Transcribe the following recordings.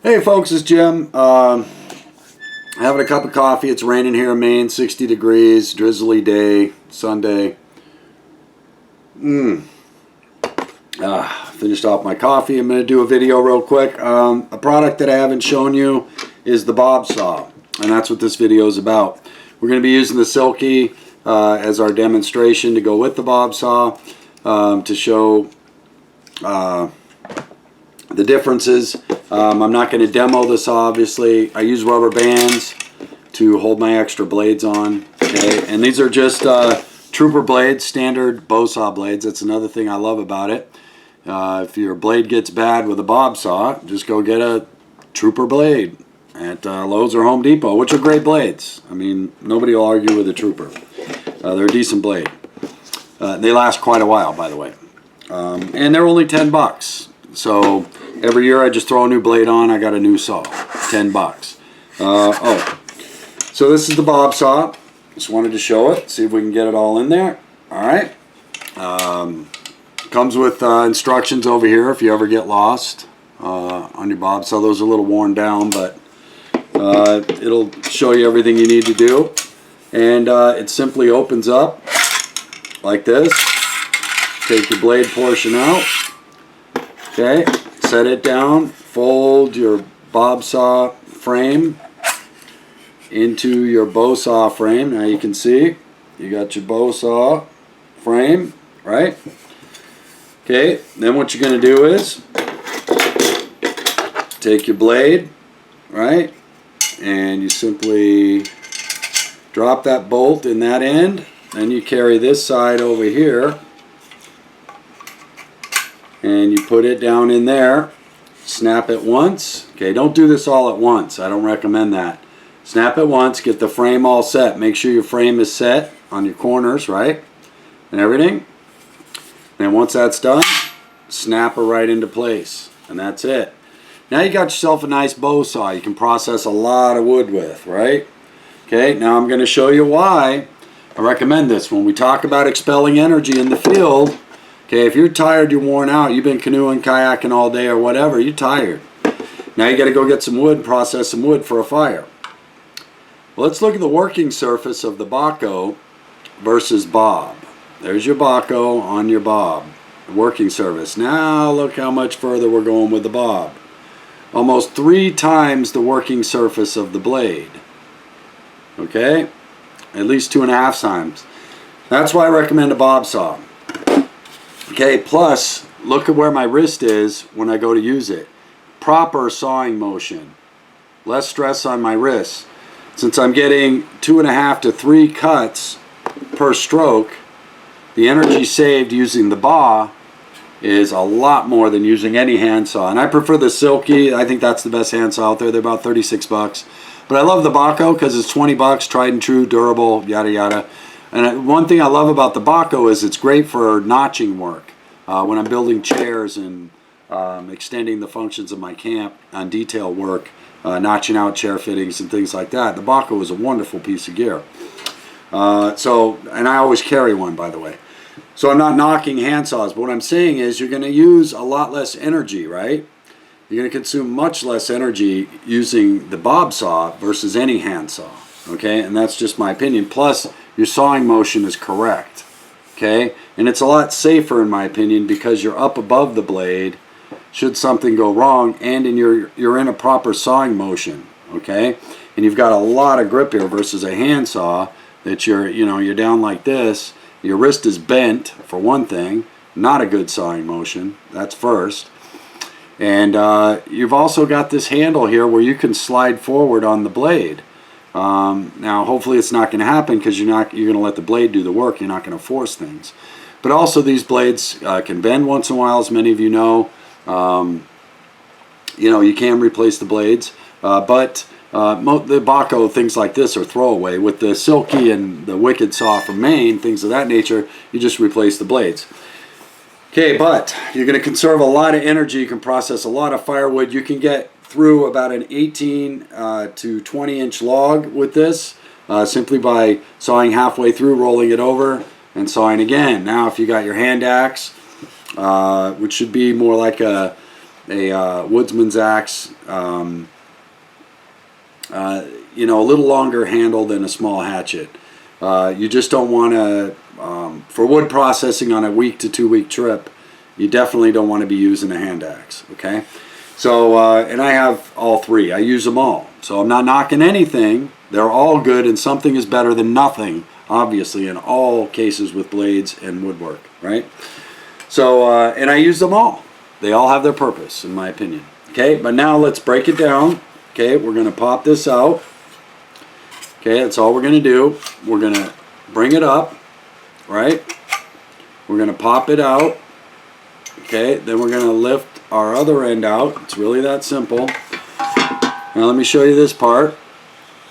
Hey folks, it's Jim. Having a cup of coffee. It's raining here in Maine, 60 degrees, drizzly day, Sunday. Finished off my coffee. I'm going to do a video real quick. A product that I haven't shown you is the Bobsaw, and that's what this video is about. We're going to be using the Silky as our demonstration to go with the Bobsaw to show the differences. I'm not going to demo this, obviously. I use rubber bands to hold my extra blades on. Okay, and these are just Trooper blades, standard Bobsaw blades. That's another thing I love about it. If your blade gets bad with a Bobsaw, just go get a Trooper blade at Lowe's or Home Depot, which are great blades. I mean, nobody will argue with a Trooper. They're a decent blade. They last quite a while, by the way. And they're only 10 bucks. So every year I just throw a new blade on, I got a new saw. 10 bucks. So this is the Bobsaw. Just wanted to show it, see if we can get it all in there. Alright. Comes with instructions over here if you ever get lost on your Bobsaw. Those are a little worn down, but it'll show you everything you need to do. And it simply opens up like this. Take your blade portion out. Okay, set it down, fold your Bobsaw frame into your Bobsaw frame. Now you can see you got your Bobsaw frame, right? Okay, then what you're going to do is take your blade, right, and you simply drop that bolt in that end, then you carry this side over here and you put it down in there, snap it once. Okay, don't do this all at once. I don't recommend that. Snap it once, get the frame all set. Make sure your frame is set on your corners, right? And everything. And once that's done, snap it right into place. And that's it. Now you got yourself a nice Bobsaw you can process a lot of wood with, right? Okay, now I'm going to show you why I recommend this. When we talk about expelling energy in the field, okay, if you're tired, you're worn out, you've been canoeing, kayaking all day or whatever, you're tired. Now you got to go get some wood and process some wood for a fire. Well, let's look at the working surface of the Bobsaw versus Bob. There's your Bobsaw on your Bob. Working surface. Now look how much further we're going with the Bob. Almost 3 times the working surface of the blade. Okay? At least 2.5 times. That's why I recommend a Bobsaw. Okay, plus, look at where my wrist is when I go to use it. Proper sawing motion. Less stress on my wrist. Since I'm getting 2.5 to 3 cuts per stroke, the energy saved using the Bobsaw is a lot more than using any handsaw. And I prefer the Silky. I think that's the best handsaw out there. They're about 36 bucks. But I love the Bobsaw because it's 20 bucks, tried and true, durable, yada yada. And one thing I love about the Bobsaw is it's great for notching work. When I'm building chairs and extending the functions of my camp on detail work, notching out chair fittings and things like that, the Bobsaw is a wonderful piece of gear. And I always carry one, by the way. So I'm not knocking handsaws, but what I'm saying is you're going to use a lot less energy, right? You're going to consume much less energy using the Bobsaw versus any handsaw, okay? And that's just my opinion. Plus, your sawing motion is correct, okay? And it's a lot safer, in my opinion, because you're up above the blade should something go wrong, and you're in a proper sawing motion, okay? And you've got a lot of grip here versus a handsaw that you're down like this. Your wrist is bent, for one thing. Not a good sawing motion. That's first. And you've also got this handle here where you can slide forward on the blade. Now, hopefully it's not going to happen because you're going to let the blade do the work. You're not going to force things. But also these blades can bend once in a while, as many of you know. You can replace the blades. But the Bobsaw, things like this are throwaway. With the Silky and the Wicked Saw from Maine, things of that nature, you just replace the blades. Okay, but you're going to conserve a lot of energy. You can process a lot of firewood. You can get through about an 18 to 20 inch log with this simply by sawing halfway through, rolling it over, and sawing again. Now if you got your hand axe, which should be more like a a woodsman's axe, you know, a little longer handle than a small hatchet. You just don't want to, for wood processing on a week to 2 week trip, you definitely don't want to be using a hand axe, okay? So, and I have all three. I use them all. So I'm not knocking anything. They're all good, and something is better than nothing, obviously, in all cases with blades and woodwork, right? So, and I use them all. They all have their purpose, in my opinion. Okay, but now let's break it down. Okay, we're going to pop this out. Okay, that's all we're going to do. We're going to bring it up, right? We're going to pop it out. Okay, then we're going to lift our other end out. It's really that simple. Now let me show you this part.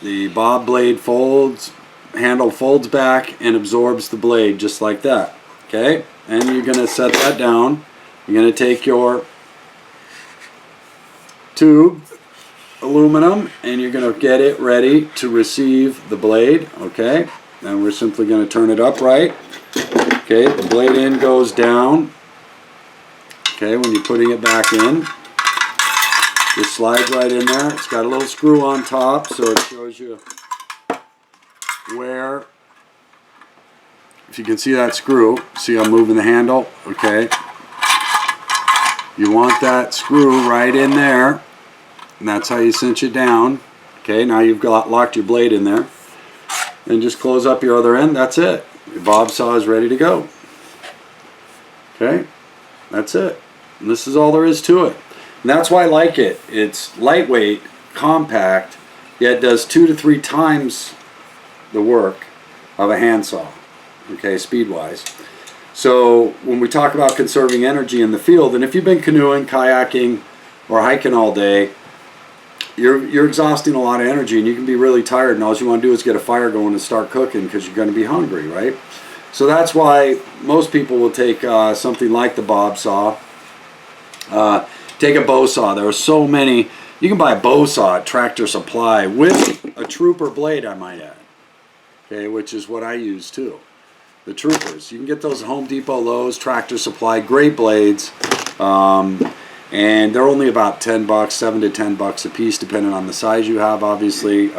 The bob blade folds, handle folds back and absorbs the blade just like that. Okay, and you're going to set that down. You're going to take your tube, aluminum, and you're going to get it ready to receive the blade. Okay, and we're simply going to turn it upright. Okay, the blade end goes down. Okay, when you're putting it back in, just slides right in there. It's got a little screw on top, so it shows you where, if you can see that screw, see I'm moving the handle, okay. You want that screw right in there, and that's how you cinch it down. Okay, now you've got locked your blade in there. And just close up your other end, that's it. Your bob saw is ready to go. Okay, that's it. And this is all there is to it. And that's why I like it. It's lightweight, compact, yet does 2 to 3 times the work of a handsaw, okay, speed-wise. So when we talk about conserving energy in the field, and if you've been canoeing, kayaking, or hiking all day, you're exhausting a lot of energy, and you can be really tired, and all you want to do is get a fire going and start cooking because you're going to be hungry, right? So that's why most people will take something like the Bobsaw. Take a Bobsaw. There are so many. You can buy a Bobsaw at Tractor Supply with a Trooper blade, I might add. Okay, which is what I use too. The Troopers. You can get those at Home Depot, Lowe's, Tractor Supply. Great blades. And they're only about $10, $7 to $10 a piece, depending on the size you have, obviously.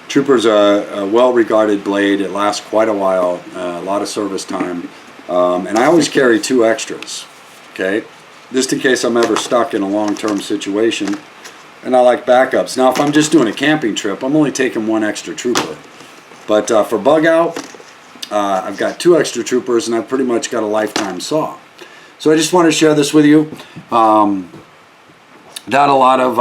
Trooper's a well-regarded blade. It lasts quite a while, a lot of service time. And I always carry 2 extras. Okay, just in case I'm ever stuck in a long-term situation, and I like backups. Now if I'm just doing a camping trip, I'm only taking 1 extra Trooper, but for bug out, I've got 2 extra Troopers, and I've pretty much got a lifetime saw. So I just want to share this with you. Not a lot of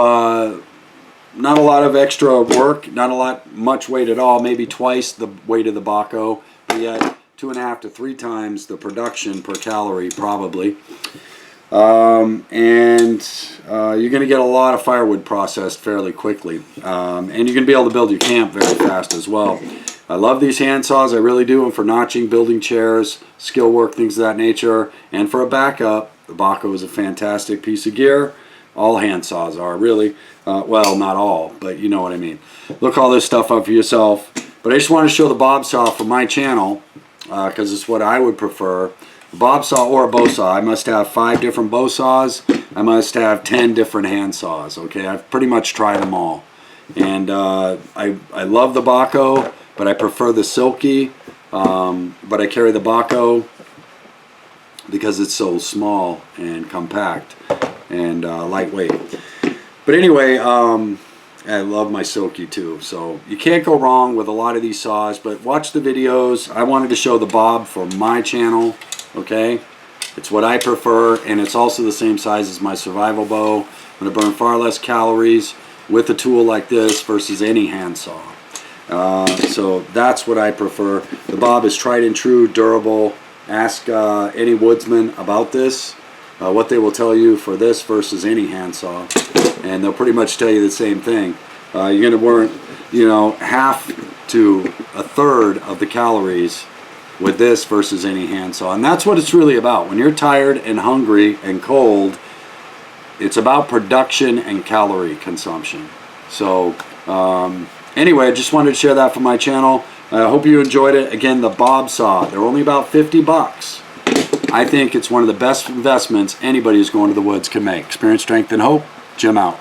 extra work, not much weight at all, maybe twice the weight of the Bobsaw, but yet 2.5 to 3 times the production per calorie, probably. And you're going to get a lot of firewood processed fairly quickly. And you're going to be able to build your camp very fast as well. I love these hand saws, I really do, and for notching, building chairs, skill work, things of that nature. And for a backup, the Bobsaw is a fantastic piece of gear. All hand saws are, really. Well, not all, but you know what I mean. Look all this stuff up for yourself. But I just want to show the Bobsaw for my channel, because it's what I would prefer. A Bobsaw or a Bobsaw. I must have 5 different Bobsaws. I must have 10 different hand saws. Okay, I've pretty much tried them all. And I love the Bobsaw, but I prefer the Silky. But I carry the Bobsaw because it's so small and compact and lightweight. But anyway, I love my Silky too. So you can't go wrong with a lot of these saws, but watch the videos. I wanted to show the Bob for my channel, okay? It's what I prefer, and it's also the same size as my survival bow. I'm going to burn far less calories with a tool like this versus any handsaw. So that's what I prefer. The Bob is tried and true, durable. Ask any woodsman about this, what they will tell you for this versus any handsaw, and they'll pretty much tell you the same thing. You're going to burn, you know, half to a third of the calories with this versus any handsaw, and that's what it's really about. When you're tired and hungry and cold, it's about production and calorie consumption. So anyway, I just wanted to share that for my channel. I hope you enjoyed it. Again, the Bobsaw, they're only about $50. I think it's one of the best investments anybody who's going to the woods can make. Experience, strength, and hope. Jim out.